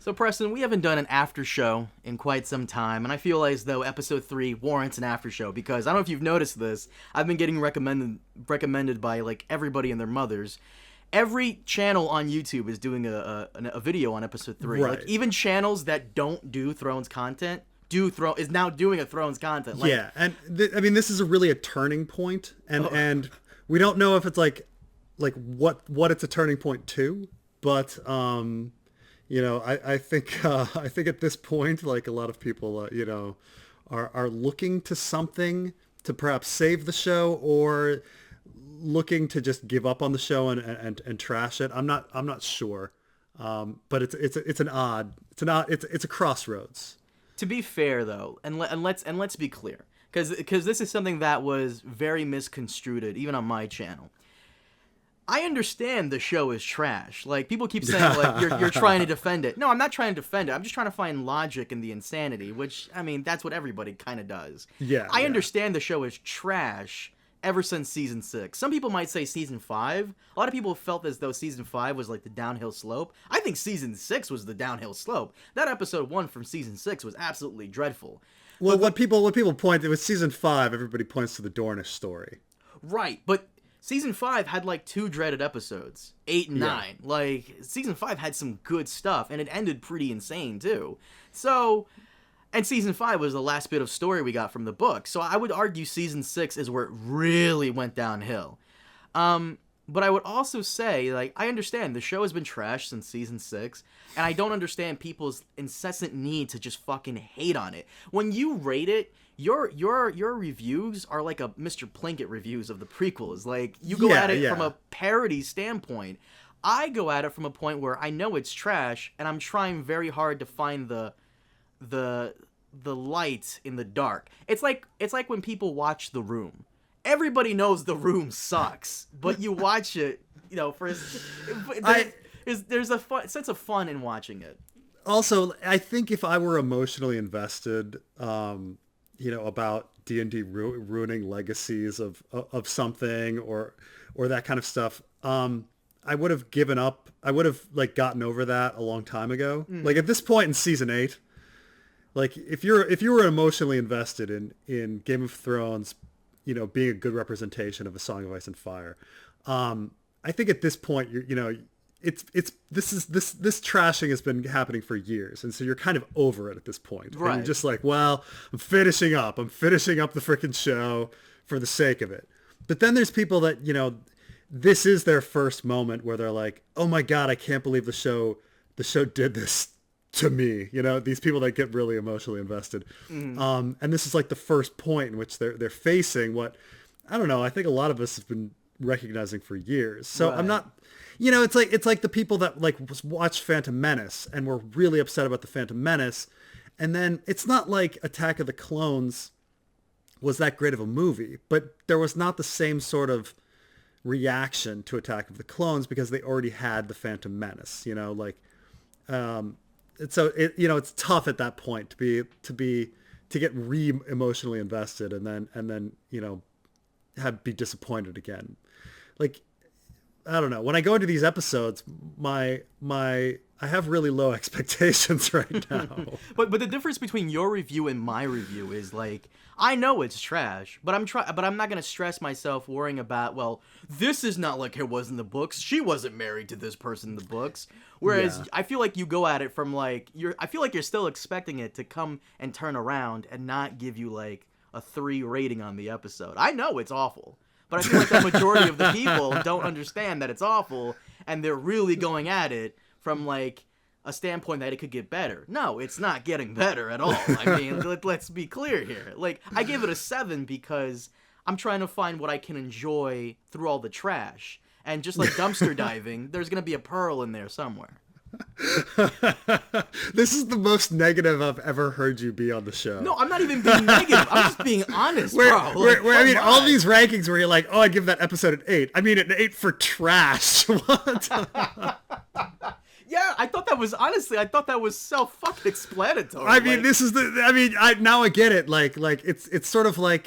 So, Preston, we haven't done an after show in quite some time, and I feel as though episode 3 warrants an after show because I don't know if you've noticed this. I've been getting recommended by like everybody and their mothers. Every channel on YouTube is doing a video on episode 3. Right. Like even channels that don't do Thrones content is now doing a Thrones content. Like, yeah, and I mean this is really a turning point, and we don't know if it's like what it's a turning point to, but I think at this point, like a lot of people, are looking to something to perhaps save the show or looking to just give up on the show and trash it. I'm not sure, but it's a crossroads. To be fair, though, and let's be clear, because this is something that was very misconstrued, even on my channel. I understand the show is trash. Like, people keep saying, like, you're trying to defend it. No, I'm not trying to defend it. I'm just trying to find logic in the insanity, which, I mean, that's what everybody kind of does. Yeah. I understand the show is trash ever since season 6. Some people might say season 5. A lot of people felt as though season 5 was like the downhill slope. I think season 6 was the downhill slope. That episode 1 from season 6 was absolutely dreadful. Well, what people point, it was season 5, everybody points to the Dornish story. Right, but season 5 had like 2 dreaded episodes, 8 and 9. Like, season 5 had some good stuff, and it ended pretty insane too. So, and season 5 was the last bit of story we got from the book. So I would argue season 6 is where it really went downhill. But I would also say, like, I understand the show has been trashed since season 6, and I don't understand people's incessant need to just fucking hate on it. When you rate it, your reviews are like a Mr. Plinkett reviews of the prequels. Like, you go at it from a parody standpoint. I go at it from a point where I know it's trash, and I'm trying very hard to find the light in the dark. It's like when people watch The Room. Everybody knows The Room sucks, but you watch it, there's a sense of fun in watching it. Also, I think if I were emotionally invested, about D&D ruining legacies of something or that kind of stuff, I would have given up. I would have gotten over that a long time ago. Like at this point in season 8, like if you were emotionally invested in Game of Thrones, being a good representation of A Song of Ice and Fire, I think at this point this trashing has been happening for years, and so you're kind of over it at this point. Right. And you're just like, well, I'm finishing up the freaking show for the sake of it. But then there's people that, this is their first moment where they're like, oh my God, I can't believe the show did this to me. These people that get really emotionally invested. And this is like the first point in which they're facing what, I don't know, I think a lot of us have been recognizing for years. So right. I'm not, it's like the people that watch Phantom Menace and were really upset about the Phantom Menace. And then it's not like Attack of the Clones was that great of a movie, but there was not the same sort of reaction to Attack of the Clones because they already had the Phantom Menace, so it's tough at that point to get emotionally invested and then be disappointed again. Like, I don't know. When I go into these episodes, I have really low expectations right now. but the difference between your review and my review is like, I know it's trash, but I'm not gonna stress myself worrying about, well, this is not like it was in the books. She wasn't married to this person in the books. Whereas I feel like you go at it from I feel like you're still expecting it to come and turn around and not give you like a 3 rating on the episode. I know it's awful, but I feel like the majority of the people don't understand that it's awful, and they're really going at it from like a standpoint that it could get better. No, it's not getting better at all. I mean, let's be clear here. Like, I give it a 7 because I'm trying to find what I can enjoy through all the trash. And just like dumpster diving, there's going to be a pearl in there somewhere. This is the most negative I've ever heard you be on the show. No, I'm not even being negative. I'm just being honest, bro. I mean, all these rankings where you're like, oh, I give that episode an 8. I mean, an 8 for trash. What? Yeah, I thought that was self-fucking-explanatory. I mean, now I get it. Like it's sort of like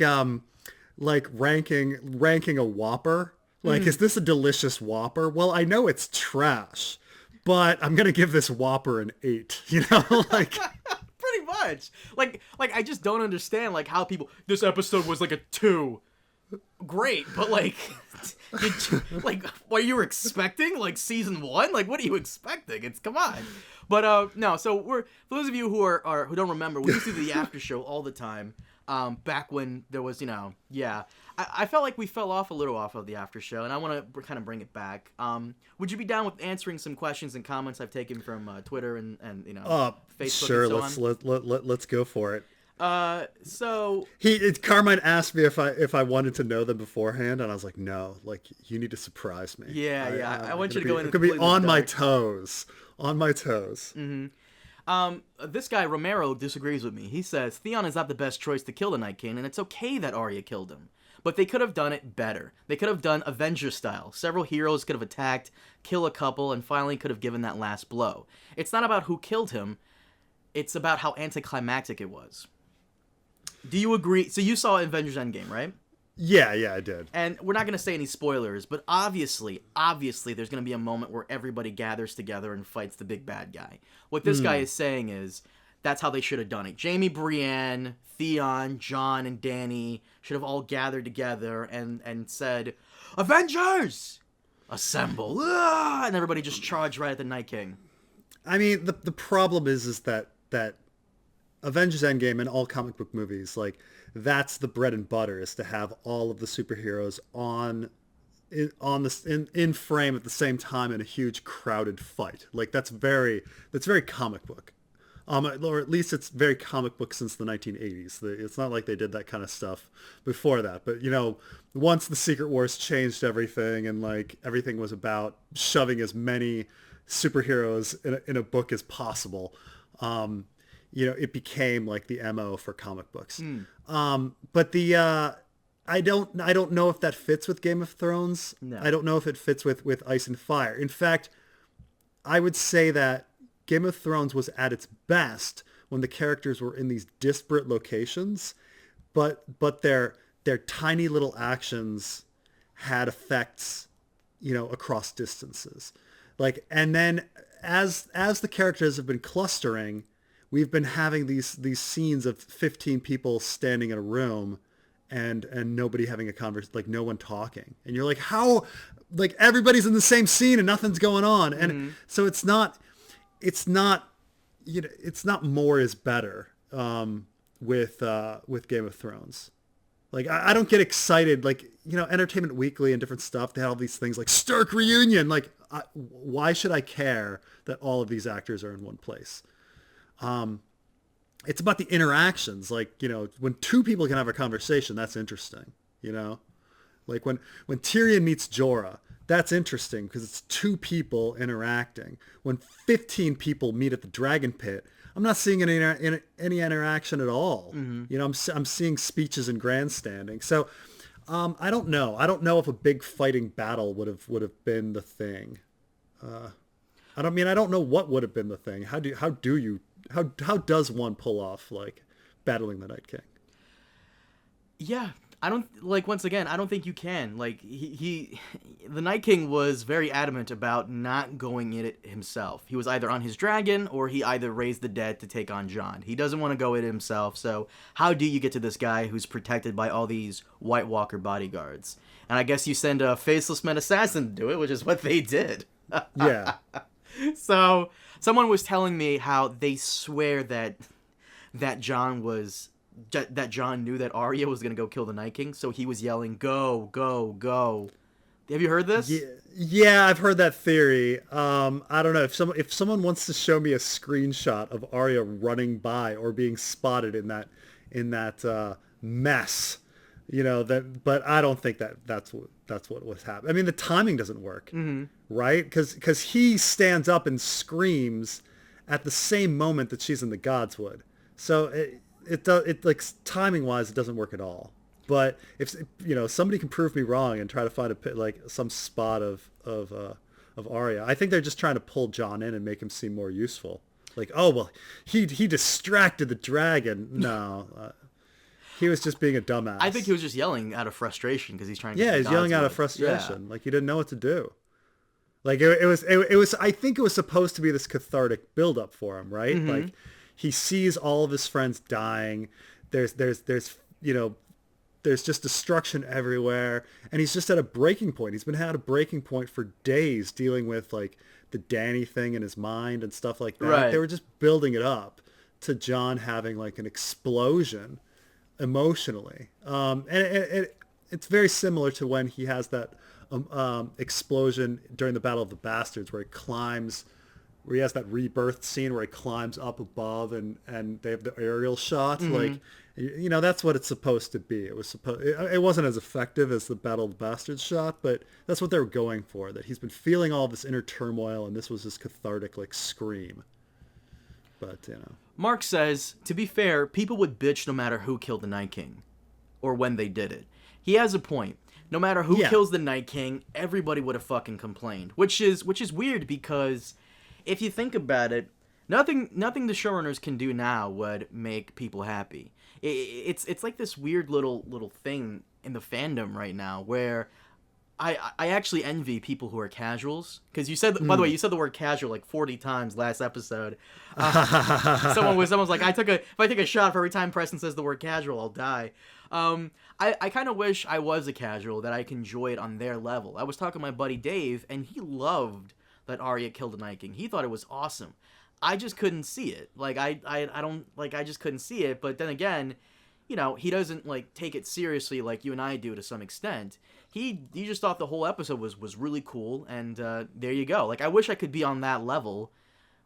ranking a Whopper. Like, is this a delicious Whopper? Well, I know it's trash, but I'm gonna give this Whopper an 8. You know, like. Pretty much. Like I just don't understand like how people. This episode was like a 2. Great, but like, like what you were expecting? Like season 1? Like what are you expecting? It's come on. But no. So for those of you who don't remember, we used to do the after show all the time. Back when there was, I felt like we fell off a little off of the after show, and I want to kind of bring it back. Would you be down with answering some questions and comments I've taken from Twitter and Facebook? Sure, and so on? let's go for it. So Carmine asked me if I wanted to know them beforehand, and I was like, no, like you need to surprise me. I want you to go in. It could be on my toes, Mm-hmm. This guy Romero disagrees with me. He says Theon is not the best choice to kill the Night King, and it's okay that Arya killed him. But they could have done it better. They could have done Avengers style. Several heroes could have attacked, kill a couple, and finally could have given that last blow. It's not about who killed him. It's about how anticlimactic it was. Do you agree? So you saw Avengers Endgame, right? Yeah, I did. And we're not going to say any spoilers, but obviously, there's going to be a moment where everybody gathers together and fights the big bad guy. What this guy is saying is that's how they should have done it. Jaime, Brienne, Theon, Jon, and Dany should have all gathered together and said, Avengers! Assemble! And everybody just charged right at the Night King. I mean, the problem is that Avengers Endgame and all comic book movies, like, that's the bread and butter, is to have all of the superheroes in frame at the same time in a huge crowded fight. Like that's very comic book. Or at least it's very comic book since the 1980s. It's not like they did that kind of stuff before that. But, once the Secret Wars changed everything and like everything was about shoving as many superheroes in a book as possible, it became like the MO for comic books. But I don't know if that fits with Game of Thrones. No. I don't know if it fits with Ice and Fire. In fact, I would say that Game of Thrones was at its best when the characters were in these disparate locations, but their tiny little actions had effects, across distances. Like, and then as the characters have been clustering, we've been having these scenes of 15 people standing in a room and nobody having a conversation, like no one talking. And you're like, how, like everybody's in the same scene and nothing's going on. And so it's not more is better with Game of Thrones. Like I don't get excited, like, Entertainment Weekly and different stuff. They have all these things like Stark reunion. Like, why should I care that all of these actors are in one place? It's about the interactions. Like, when two people can have a conversation, that's interesting. Like when Tyrion meets Jorah, that's interesting because it's two people interacting. When 15 people meet at the Dragon Pit, I'm not seeing any interaction at all. I'm seeing speeches and grandstanding. So I don't know. I don't know if a big fighting battle would have been the thing. I don't know what would have been the thing. How does one pull off like battling the Night King? Yeah, I don't once again, I don't think you can. Like the Night King was very adamant about not going in it himself. He was either on his dragon or he either raised the dead to take on Jon. He doesn't want to go in himself. So how do you get to this guy who's protected by all these White Walker bodyguards? And I guess you send a faceless men assassin to do it, which is what they did. Yeah. So someone was telling me how they swear that Jon knew that Arya was gonna go kill the Night King, so he was yelling, "Go, go, go." Have you heard this? Yeah, I've heard that theory. I don't know if someone wants to show me a screenshot of Arya running by or being spotted in that mess, but I don't think that's what was happening. I mean, the timing doesn't work, right? Because he stands up and screams at the same moment that she's in the Godswood. So it like timing wise, it doesn't work at all. But if somebody can prove me wrong and try to find some spot of Arya, I think they're just trying to pull Jon in and make him seem more useful. Like, oh well, he distracted the dragon. No. He was just being a dumbass. I think he was just yelling out of frustration because he's trying to he's yelling out of Godswood. frustration. Yeah. Like he didn't know what to do. Like it was. I think it was supposed to be this cathartic buildup for him, right? Like he sees all of his friends dying. There's there's just destruction everywhere, and he's just at a breaking point. He's been at a breaking point for days, dealing with like the Dany thing in his mind and stuff like that. Right. They were just building it up to Jon having like an explosion emotionally, and it's very similar to when he has that explosion during the Battle of the Bastards, where he has that rebirth scene where he climbs up above and they have the aerial shot. Like, that's what it's supposed to be. It wasn't as effective as the Battle of the Bastards shot, but that's what they were going for, that he's been feeling all this inner turmoil, and this was his cathartic like scream. But Mark says, to be fair, people would bitch no matter who killed the Night King or when they did it. He has a point. No matter who kills the Night King, everybody would have fucking complained, which is weird, because if you think about it, nothing the showrunners can do now would make people happy. It's like this weird little thing in the fandom right now where I actually envy people who are casuals, because you said, by the way, you said the word casual like 40 times last episode. Someone's like, if I take a shot for every time Preston says the word casual, I'll die. I kind of wish I was a casual, that I can enjoy it on their level. I was talking to my buddy Dave, and he loved that Arya killed the Night King. He thought it was awesome. I just couldn't see it. Like, I just couldn't see it. But then again, he doesn't like take it seriously like you and I do to some extent. He just thought the whole episode was really cool, and there you go. Like, I wish I could be on that level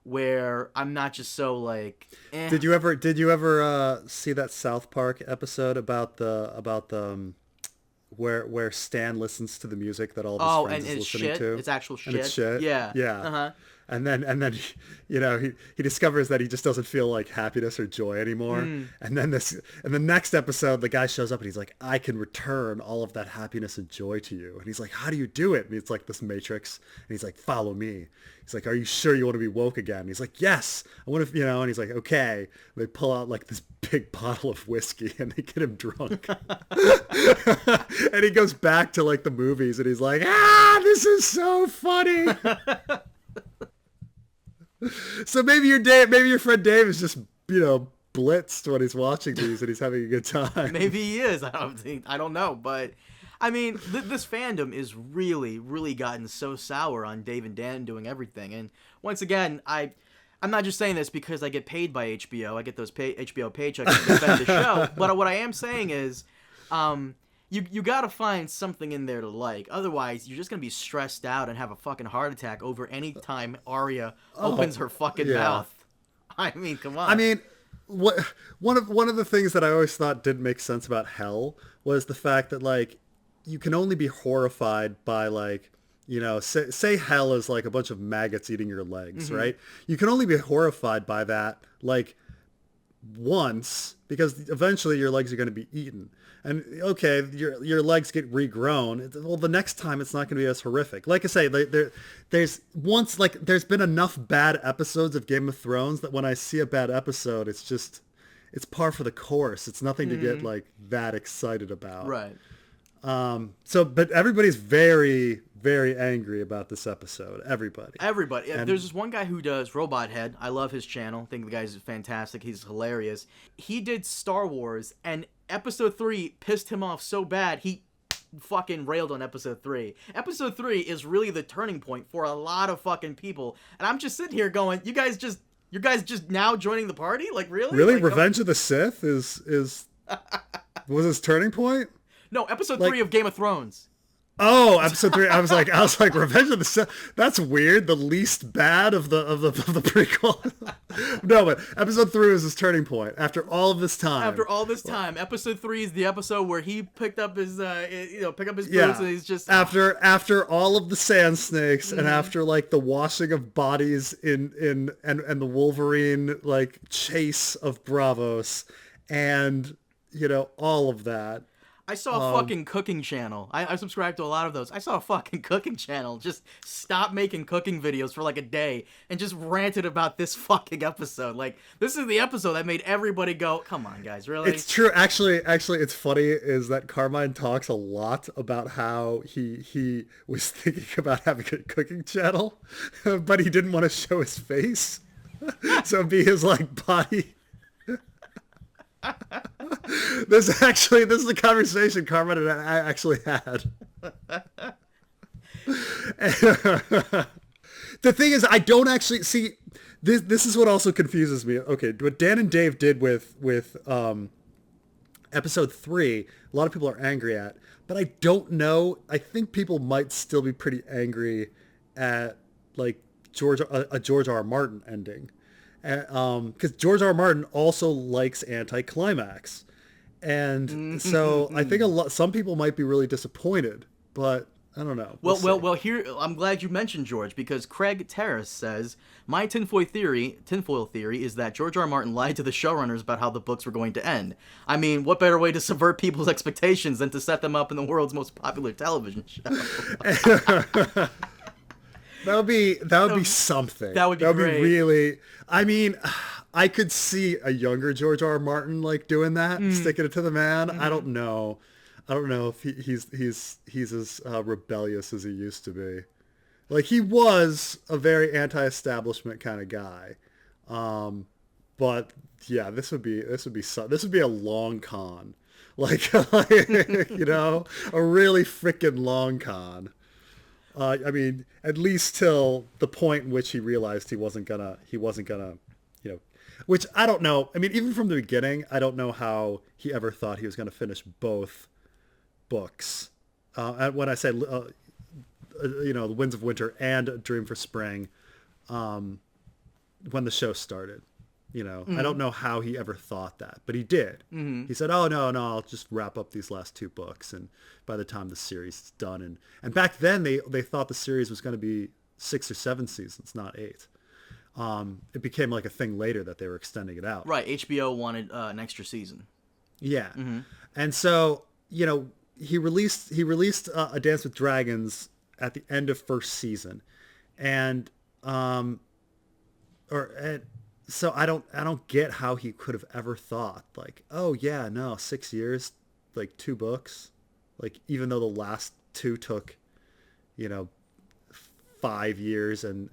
where I'm not just so like, eh. Did you ever see that South Park episode about the where Stan listens to the music that all of his friends is listening shit. to? It's actual shit. And it's shit. Yeah. Yeah. Uh-huh. And then he discovers that he just doesn't feel like happiness or joy anymore. And then the next episode, the guy shows up and he's like, I can return all of that happiness and joy to you. And he's like, how do you do it? And it's like this matrix. And he's like, follow me. He's like, are you sure you want to be woke again? And he's like, yes, I want to, and he's like, okay. And they pull out like this big bottle of whiskey and they get him drunk. And he goes back to like the movies and he's like, this is so funny. So maybe your friend Dave is just, blitzed when he's watching these and he's having a good time. Maybe he is. I don't know. But, I mean, this fandom is really, really gotten so sour on Dave and Dan doing everything. And once again, I'm not just saying this because I get paid by HBO. I get those HBO paychecks to defend the show. But what I am saying is, you gotta find something in there to like. Otherwise, you're just gonna be stressed out and have a fucking heart attack over any time Arya opens her fucking mouth. I mean, come on. I mean, one of the things that I always thought didn't make sense about Hell was the fact that like you can only be horrified by like, say Hell is like a bunch of maggots eating your legs, right? You can only be horrified by that like once, because eventually your legs are going to be eaten. And okay, your legs get regrown. Well, the next time it's not going to be as horrific. Like I say, there's been enough bad episodes of Game of Thrones that when I see a bad episode, it's par for the course. It's nothing to get like that excited about. Right. But everybody's very, very angry about this episode. Everybody. And there's this one guy who does Robothead. I love his channel. I think the guy's fantastic. He's hilarious. He did Star Wars, and Episode 3 pissed him off so bad, he fucking railed on Episode 3. Episode 3 is really the turning point for a lot of fucking people. And I'm just sitting here going, you guys just now joining the party? Like, really? Really? Like, Revenge of the Sith was his turning point? No, Episode 3 of Game of Thrones. Oh, Episode 3. I was like, Revenge of the Sith. That's weird. The least bad of the prequel. No, but Episode 3 was his turning point after all of this time. Episode 3 is the episode where he picked up his boots, and he's just after all of the sand snakes and after like the washing of bodies and the Wolverine like chase of Bravos and all of that. I saw a fucking cooking channel. I subscribe to a lot of those. I saw a fucking cooking channel just stop making cooking videos for like a day and just ranted about this fucking episode. Like, this is the episode that made everybody go, come on, guys, really? It's true. Actually, it's funny is that Carmine talks a lot about how he was thinking about having a cooking channel, but he didn't want to show his face. So it'd be his, like, body. This is a conversation Carmine and I actually had. The thing is, I don't actually see this. This is what also confuses me. Okay, what Dan and Dave did with episode 3, a lot of people are angry at, but I don't know. I think people might still be pretty angry at like a George R.R. Martin ending. Because George R.R. Martin also likes anticlimax, and so I think some people might be really disappointed, but I don't know. Well, here I'm glad you mentioned George, because Craig Terrace says my tinfoil theory is that George R.R. Martin lied to the showrunners about how the books were going to end. I mean, what better way to subvert people's expectations than to set them up in the world's most popular television show? That would be something. That would be great. Really. I mean, I could see a younger George R.R. Martin like doing that, sticking it to the man. Mm-hmm. I don't know if he's as rebellious as he used to be. Like, he was a very anti-establishment kind of guy. But yeah, this would be a long con. Like you know, a really freaking long con. I mean, at least till the point in which he realized he wasn't gonna, you know, which I don't know. I mean, even from the beginning, I don't know how he ever thought he was going to finish both books. And when I say, you know, The Winds of Winter and A Dream for Spring, when the show started, you know, I don't know how he ever thought that, but he did. Mm-hmm. He said, "Oh no, I'll just wrap up these last 2 books, and by the time the series is done," and back then they thought the series was going to be 6 or 7 seasons, not 8. It became like a thing later that they were extending it out. Right, HBO wanted an extra season. Yeah, and so, you know, he released A Dance with Dragons at the end of first season, and so I don't get how he could have ever thought like, oh yeah, no, 6 years, like 2 books, like even though the last 2 took, you know, 5 years and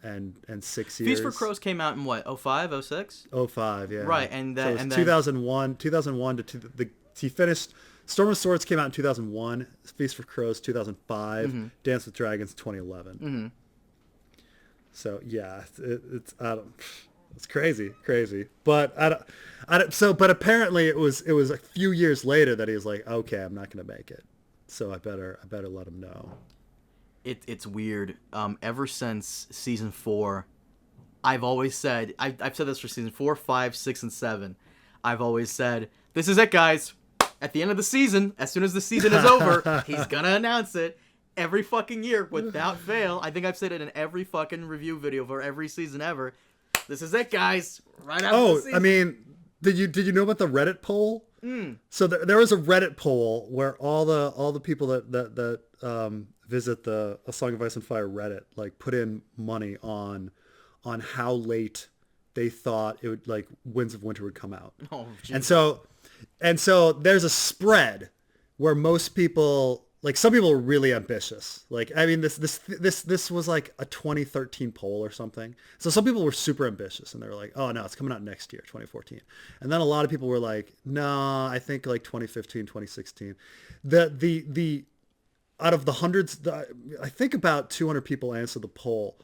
6 years. Feast for Crows came out in what, 05, 06? 05, yeah. Right, and so then 2001 to he finished. Storm of Swords came out in 2001. Feast for Crows 2005. Dance with Dragons 2011. So yeah, it's it's crazy. But but apparently it was a few years later that he was like, okay, I'm not going to make it, so I better let him know. It's weird. Ever since season 4, I've always said, I've said this for season 4, 5, 6, and 7. I've always said, this is it, guys. At the end of the season, as soon as the season is over, he's gonna announce it every fucking year without fail. I think I've said it in every fucking review video for every season ever. This is it, guys. Right after the season. I mean, did you know about the Reddit poll? So there was a Reddit poll where all the people that visit the A Song of Ice and Fire Reddit like put in money on how late they thought it would, like, Winds of Winter would come out. Oh, Jesus. And so there's a spread where most people, like, some people are really ambitious. Like, I mean, this was like a 2013 poll or something. So some people were super ambitious and they were like, oh no, it's coming out next year, 2014. And then a lot of people were like, no, I think like 2015, 2016. The out of the hundreds, I think about 200 people answered the poll.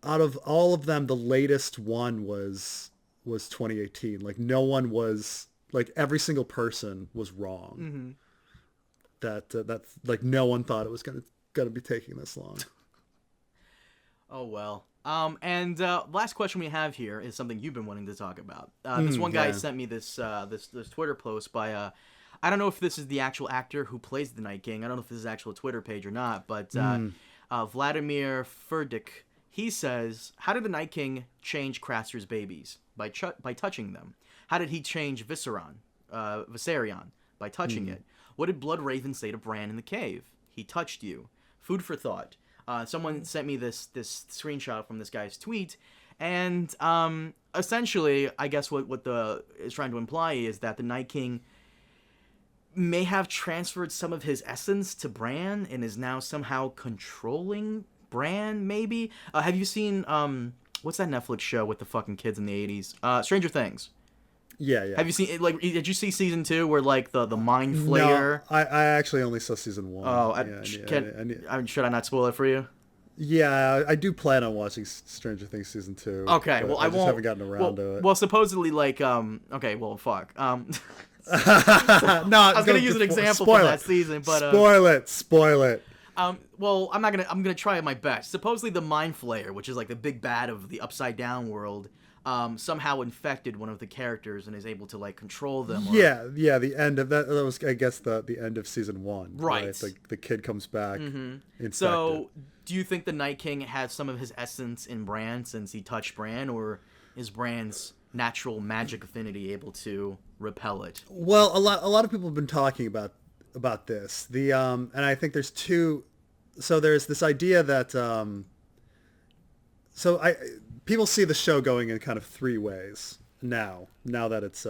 Out of all of them, the latest one was 2018. Like, no one was, like, every single person was wrong. That's like, no one thought it was gonna be taking this long. Oh well. And last question we have here is something you've been wanting to talk about. This one guy sent me this Twitter post by I don't know if this is the actual actor who plays the Night King. I don't know if this is actual Twitter page or not, but Vladimir Furdik. He says, how did the Night King change Craster's babies? By touching them. How did he change Viserion, by touching it. What did Bloodraven say to Bran in the cave? He touched you. Food for thought. Someone sent me this screenshot from this guy's tweet, and essentially, I guess what the is trying to imply is that the Night King may have transferred some of his essence to Bran and is now somehow controlling Bran, maybe? Have you seen, what's that Netflix show with the fucking kids in the 80s? Stranger Things. Yeah. Have you seen, like, did you see season 2 where, like, the Mind Flayer? No, I actually only saw season 1. Oh, should I not spoil it for you? Yeah, I do plan on watching Stranger Things season 2. Okay, well, I just haven't gotten around to it. Well, supposedly, like, okay, well, fuck. No, I was gonna use an example from that season, but spoil it. Well, I'm gonna try my best. Supposedly, the Mind Flayer, which is like the big bad of the Upside Down world, somehow infected one of the characters and is able to like control them. Yeah. The end of that was, I guess, the end of season 1. Right. The kid comes back. Infected. So, do you think the Night King has some of his essence in Bran since he touched Bran, or is Bran's natural magic affinity able to repel it? Well, a lot of people have been talking about this. And I think there's two. So there's this idea that people see the show going in kind of 3 ways now that it's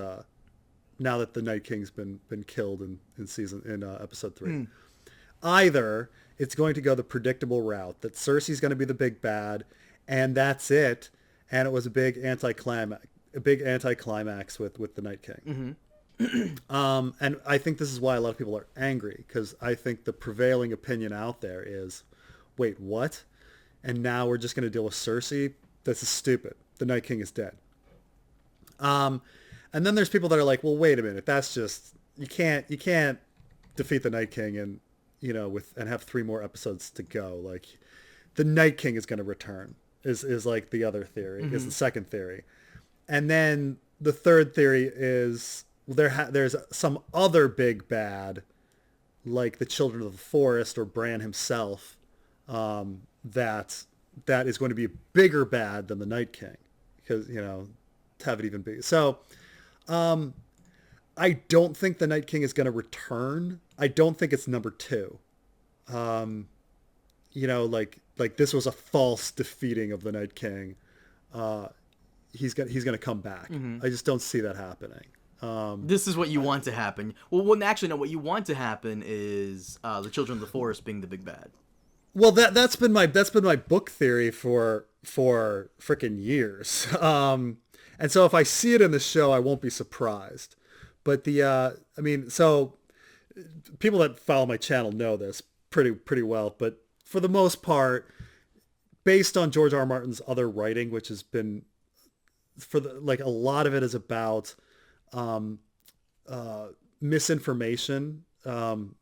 now that the Night King's been killed in episode 3. Either it's going to go the predictable route that Cersei's going to be the big bad, and that's it, and it was a big anticlimax with the Night King. And I think this is why a lot of people are angry, because I think the prevailing opinion out there is, wait, what? And now we're just going to deal with Cersei? This is stupid. The Night King is dead. And then there's people that are like, well, wait a minute. That's just, you can't defeat the Night King and, and have 3 more episodes to go. Like, the Night King is going to return is like the other theory, is the second theory. And then the third theory is there's some other big bad, like the Children of the Forest or Bran himself, that is going to be a bigger bad than the Night King, because to have it even bigger. So I don't think the Night King is going to return. I don't think it's number 2. Like this was a false defeating of the Night King. He's going to come back. I just don't see that happening. This is what you want to happen. Well, actually, no. What you want to happen is the Children of the Forest being the big bad. Well, that's been my book theory for frickin' years. And so if I see it in the show, I won't be surprised. But so people that follow my channel know this pretty well. But for the most part, based on George R.R. Martin's other writing, which has been a lot of it is about misinformation,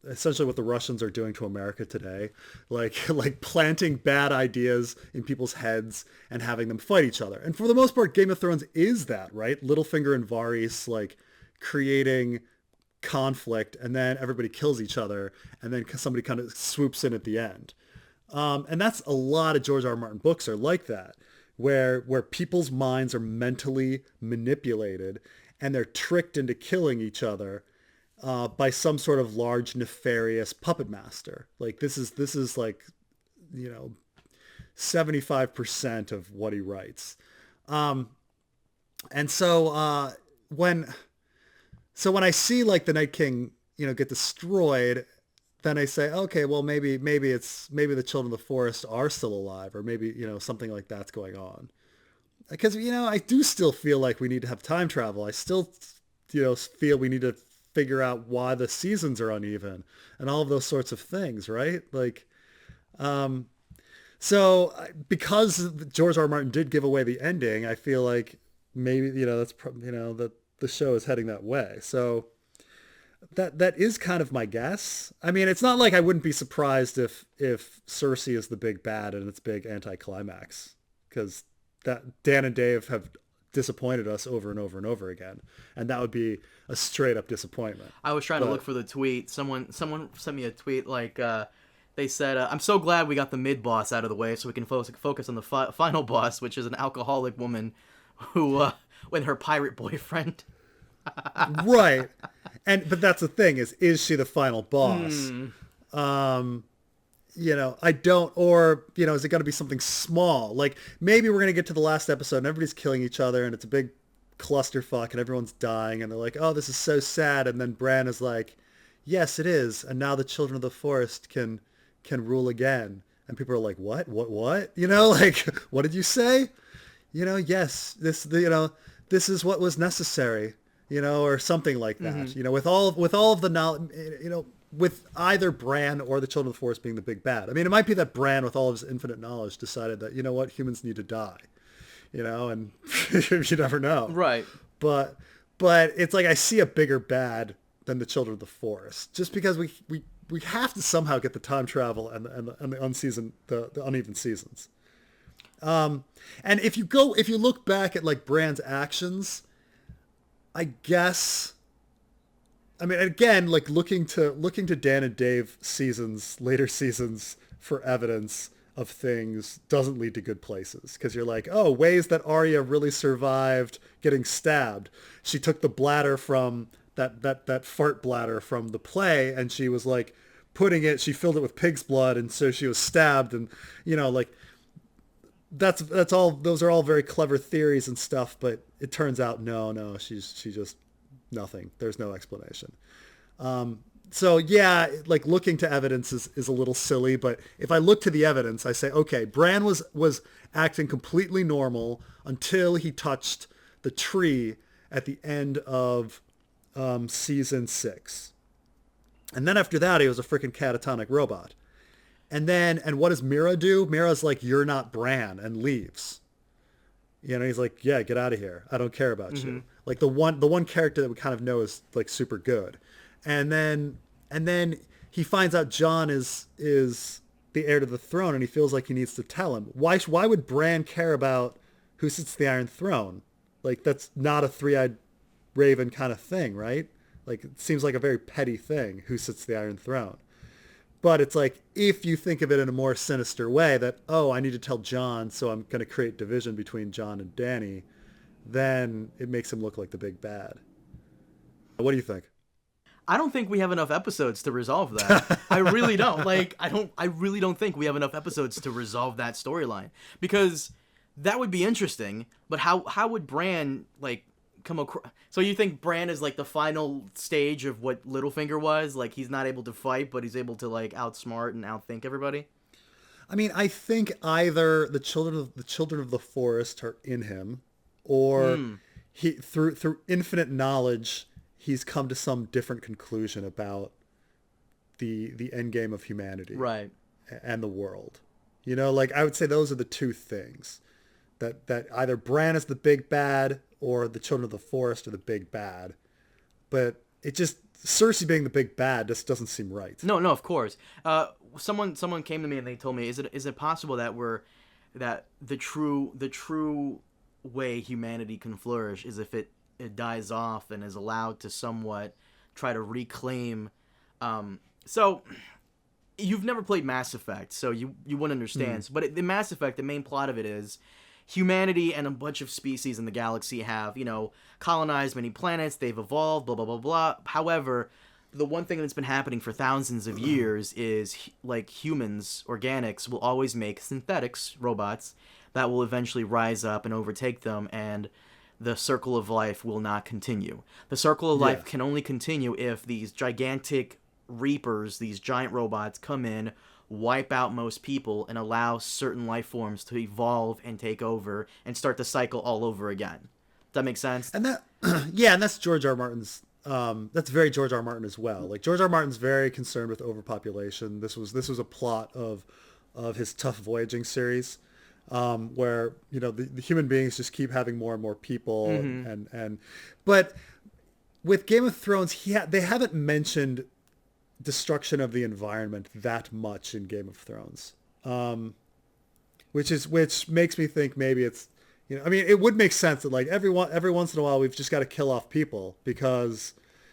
essentially what the Russians are doing to America today, like planting bad ideas in people's heads and having them fight each other. And for the most part, Game of Thrones is that, right? Littlefinger and Varys, like, creating conflict, and then everybody kills each other, and then somebody kind of swoops in at the end. And that's a lot of George R.R. Martin books are like that, where people's minds are mentally manipulated and they're tricked into killing each other by some sort of large nefarious puppet master. Like this is like 75% of what he writes. And so when I see like the Night King get destroyed, then I say, okay, well maybe the Children of the Forest are still alive, or maybe something like that's going on. Because I do still feel like we need to have time travel. I still feel we need to figure out why the seasons are uneven and all of those sorts of things, right? Like, so because George R.R. Martin did give away the ending, I feel like maybe that's that the show is heading that way. So that is kind of my guess. I mean, it's not like I wouldn't be surprised if Cersei is the big bad and it's big anticlimax, because that Dan and Dave have disappointed us over and over and over again, and that would be a straight up disappointment. I was trying to look for the tweet. Someone sent me a tweet like they said, "I'm so glad we got the mid boss out of the way, so we can focus on the final boss, which is an alcoholic woman who with her pirate boyfriend." Right. but that's the thing is she the final boss? I don't, or, is it going to be something small? Like maybe we're going to get to the last episode and everybody's killing each other and it's a big clusterfuck and everyone's dying and they're like, oh, this is so sad. And then Bran is like, yes, it is. And now the children of the forest can rule again. And people are like, what? Like, what did you say? Yes, this is what was necessary, or something like that, with all of the knowledge, with either Bran or the Children of the Forest being the big bad. I mean, it might be that Bran, with all of his infinite knowledge, decided that, humans need to die, and you never know. Right. But it's like I see a bigger bad than the Children of the Forest, just because we have to somehow get the time travel and the uneven seasons. And if you look back at like Bran's actions, I guess, I mean, again, like looking to Dan and Dave later seasons for evidence of things doesn't lead to good places. Cause you're like, oh, ways that Arya really survived getting stabbed. She took the bladder from that fart bladder from the play and she was like she filled it with pig's blood. And so she was stabbed and, like that's all, those are all very clever theories and stuff, but it turns out, no, she just nothing. There's no explanation. So yeah, like looking to evidence is a little silly, but if I look to the evidence, I say, okay, Bran was acting completely normal until he touched the tree at the end of season 6. And then after that, he was a freaking catatonic robot. And what does Mira do? Mira's like, you're not Bran, and leaves. He's like, yeah, get out of here. I don't care about you. Like the one character that we kind of know is like super good. And then he finds out Jon is the heir to the throne and he feels like he needs to tell him. Why would Bran care about who sits the Iron Throne? Like that's not a three-eyed raven kind of thing, right? Like it seems like a very petty thing, who sits the Iron Throne. But it's like, if you think of it in a more sinister way that, oh, I need to tell Jon, so I'm going to create division between Jon and Dany, then it makes him look like the big bad. What do you think? I don't think we have enough episodes to resolve that. I really don't. I really don't think we have enough episodes to resolve that storyline. Because that would be interesting, but how would Bran, like, come across? So you think Bran is like the final stage of what Littlefinger was? Like he's not able to fight, but he's able to like outsmart and outthink everybody? I mean, I think either the children of the forest are in him, or he through infinite knowledge he's come to some different conclusion about the end game of humanity, right, and the world. Like I would say those are the two things that either Bran is the big bad or the children of the forest are the big bad. But it just, Cersei being the big bad just doesn't seem right. No, of course. Someone came to me and they told me, is it possible that the true way humanity can flourish is if it dies off and is allowed to somewhat try to reclaim. So you've never played Mass Effect, so you wouldn't understand. But in Mass Effect, the main plot of it is humanity and a bunch of species in the galaxy have, colonized many planets, they've evolved, blah, blah, blah, blah. However, the one thing that's been happening for thousands of years is, like, humans, organics, will always make synthetics, robots, that will eventually rise up and overtake them, and the circle of life will not continue. The circle of life can only continue if these gigantic reapers, these giant robots, come in, wipe out most people, and allow certain life forms to evolve and take over and start the cycle all over again. Does that make sense? And that, and that's George R. R. Martin's. That's very George R. R. Martin as well. Like George R. R. Martin's very concerned with overpopulation. This was a plot of his Tough Voyaging series, where the human beings just keep having more and more people, but with Game of Thrones, they haven't mentioned destruction of the environment that much in Game of Thrones, which makes me think maybe it's, I mean, it would make sense that like every once in a while we've just got to kill off people because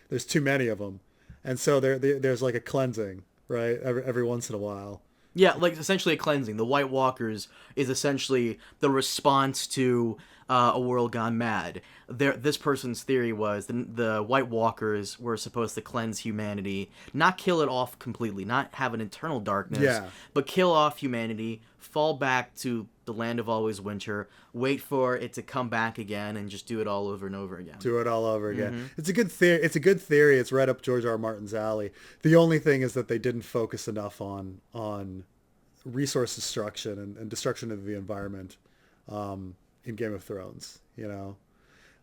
there's too many of them, and so there's like a cleansing, right, every once in a while, Yeah, like essentially a cleansing. The White Walkers is essentially the response to a world gone mad. This person's theory was the White Walkers were supposed to cleanse humanity, not kill it off completely, not have an eternal darkness, Yeah. but kill off humanity, fall back to the land of always winter, wait for it to come back again, and just do it all over and over again. Do it all over again. It's a good theory. It's a good theory. It's right up George R.R. Martin's alley. The only thing is that they didn't focus enough on resource destruction and destruction of the environment in Game of Thrones. You know,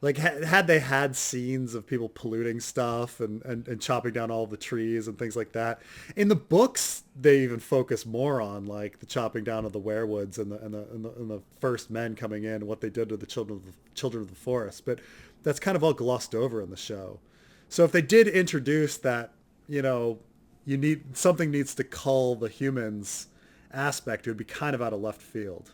like had they had scenes of people polluting stuff and chopping down all the trees and things like that. In the books, they even focus more on like the chopping down of the werewoods and the first men coming in and what they did to the children of the forest. But that's kind of all glossed over in the show. So if they did introduce that, you know, something needs to cull the humans aspect, it would be kind of out of left field.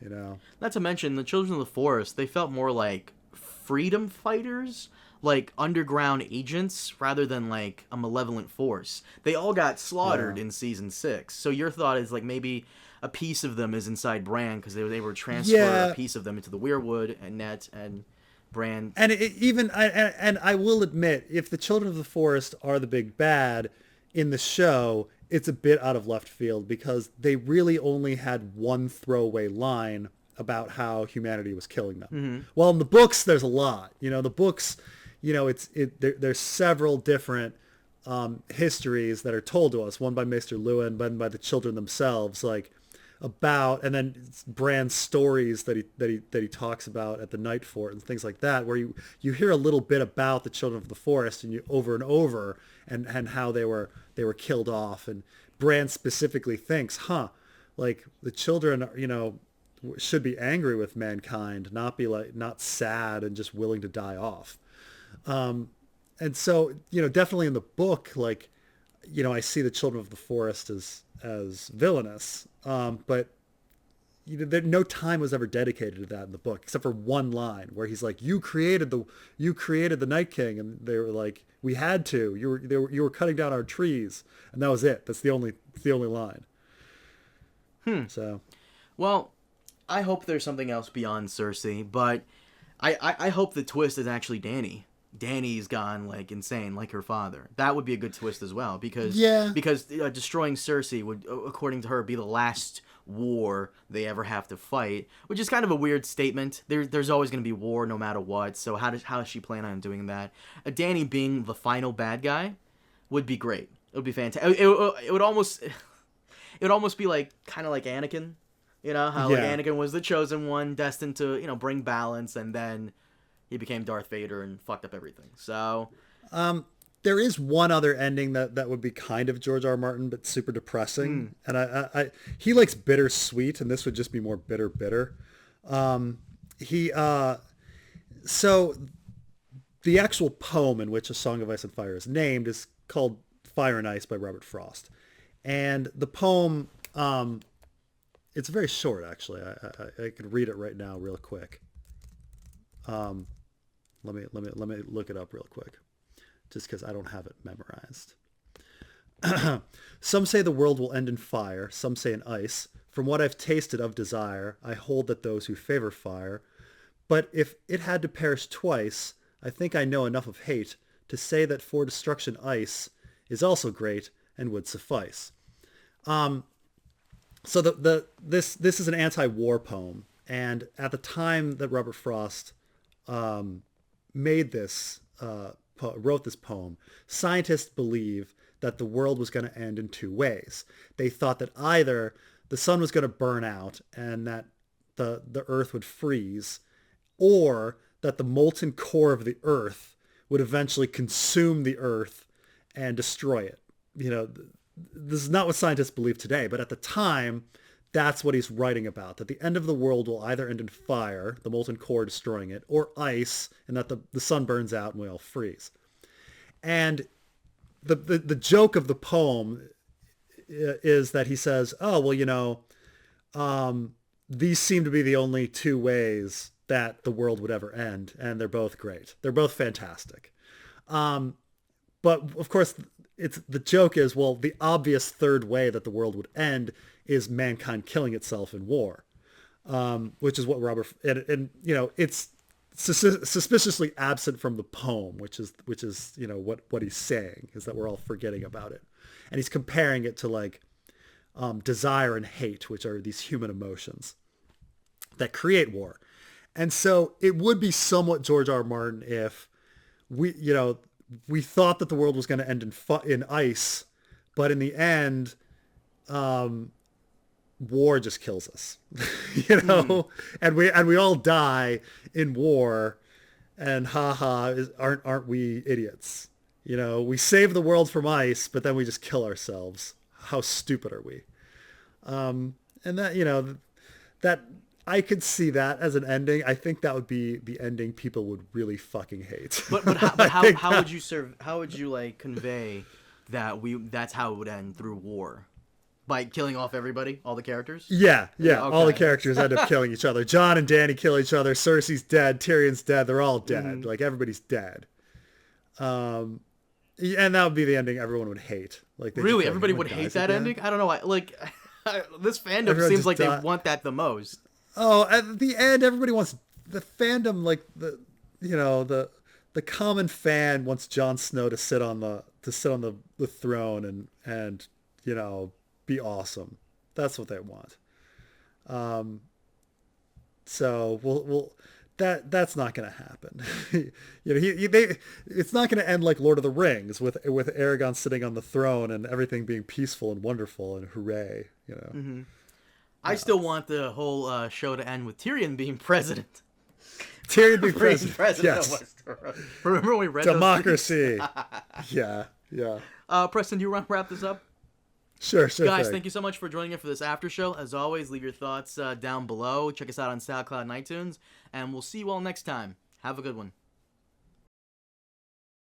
You know, not to mention the children of the forest, they felt more like freedom fighters, like underground agents, rather than like a malevolent force. They all got slaughtered in season 6. So your thought is like maybe a piece of them is inside Bran because they were able to transfer a piece of them into the weirwood and Ned and Bran. And I will admit, if the children of the forest are the big bad in the show, it's a bit out of left field because they really only had one throwaway line about how humanity was killing them. Mm-hmm. Well, in the books, there's a lot. You know, the books, you know, there's several different histories that are told to us. One by Maester Luwin, one by the children themselves, like about, and then Bran's stories that he talks about at the Night Fort and things like that, where you hear a little bit about the children of the forest and you over and over and how they were killed off. And Bran specifically thinks, like the children, you know, should be angry with mankind, not sad and just willing to die off. And so, you know, definitely in the book, like, you know, I see the children of the forest as villainous. But you know, no time was ever dedicated to that in the book, except for one line where he's like, you created the Night King. And they were like, we had to, you were cutting down our trees. And that was it. That's the only line. So, well, I hope there's something else beyond Cersei, but I hope the twist is actually Dany. Dany's gone like insane, like her father. That would be a good twist as well, because destroying Cersei would, according to her, be the last war they ever have to fight, which is kind of a weird statement. There's always going to be war no matter what. So how does she plan on doing that? Dany being the final bad guy would be great. It would be fantastic. It would almost be like kind of like Anakin. You know, how like Anakin was the chosen one, destined to, you know, bring balance, and then he became Darth Vader and fucked up everything. So, there is one other ending that would be kind of George R. R. Martin, but super depressing. And I he likes bittersweet, and this would just be more bitter. So the actual poem in which A Song of Ice and Fire is named is called Fire and Ice by Robert Frost. And the poem, it's very short, actually. I could read it right now real quick. Let me look it up real quick, just because I don't have it memorized. Some say the world will end in fire, some say in ice. From what I've tasted of desire, I hold that those who favor fire. But if it had to perish twice, I think I know enough of hate to say that for destruction ice is also great and would suffice. So this is an anti-war poem, and at the time that Robert Frost made this, wrote this poem, scientists believe that the world was going to end in two ways. They thought that either the sun was going to burn out and that the earth would freeze, or that the molten core of the earth would eventually consume the earth and destroy it. You know, this is not what scientists believe today, but at the time, that's what he's writing about, that the end of the world will either end in fire, the molten core destroying it, or ice, and that the sun burns out and we all freeze. And the joke of the poem is that he says, oh, well, you know, these seem to be the only two ways that the world would ever end, and they're both great. They're both fantastic. But, of course, it's the joke is, well, the obvious third way that the world would end is mankind killing itself in war, which is what Robert and you know, it's suspiciously absent from the poem, which is you know what he's saying is that we're all forgetting about it, and he's comparing it to like desire and hate, which are these human emotions that create war. And so it would be somewhat George R.R. Martin if we thought that the world was going to end in ice, but in the end, war just kills us, you know, and we all die in war, and aren't we idiots? You know, we save the world from ice, but then we just kill ourselves. How stupid are we? And that, you know, that I could see that as an ending. I think that would be the ending people would really fucking hate. But how would you how would you like convey that that's how it would end, through war? By killing off everybody, all the characters? Yeah. Okay. All the characters end up killing each other. Jon and Dany kill each other. Cersei's dead. Tyrion's dead. They're all dead. Like, everybody's dead. And that would be the ending everyone would hate. Like, really, everybody would hate that ending? I don't know. This fandom seems like they want that the most. Oh, at the end, everybody wants the fandom, like the common fan wants Jon Snow to sit on the throne and you know, be awesome. That's what they want. So we'll that's not going to happen. You know, it's not going to end like Lord of the Rings with Aragorn sitting on the throne and everything being peaceful and wonderful and hooray. You know. Mm-hmm. I still want the whole show to end with Tyrion being president. Tyrion being president. Yes. Of Westeros. Remember when we read democracy? Yeah. Preston, do you want to wrap this up? Sure. Guys, thank you so much for joining us for this after show. As always, leave your thoughts down below. Check us out on SoundCloud and iTunes, and we'll see you all next time. Have a good one.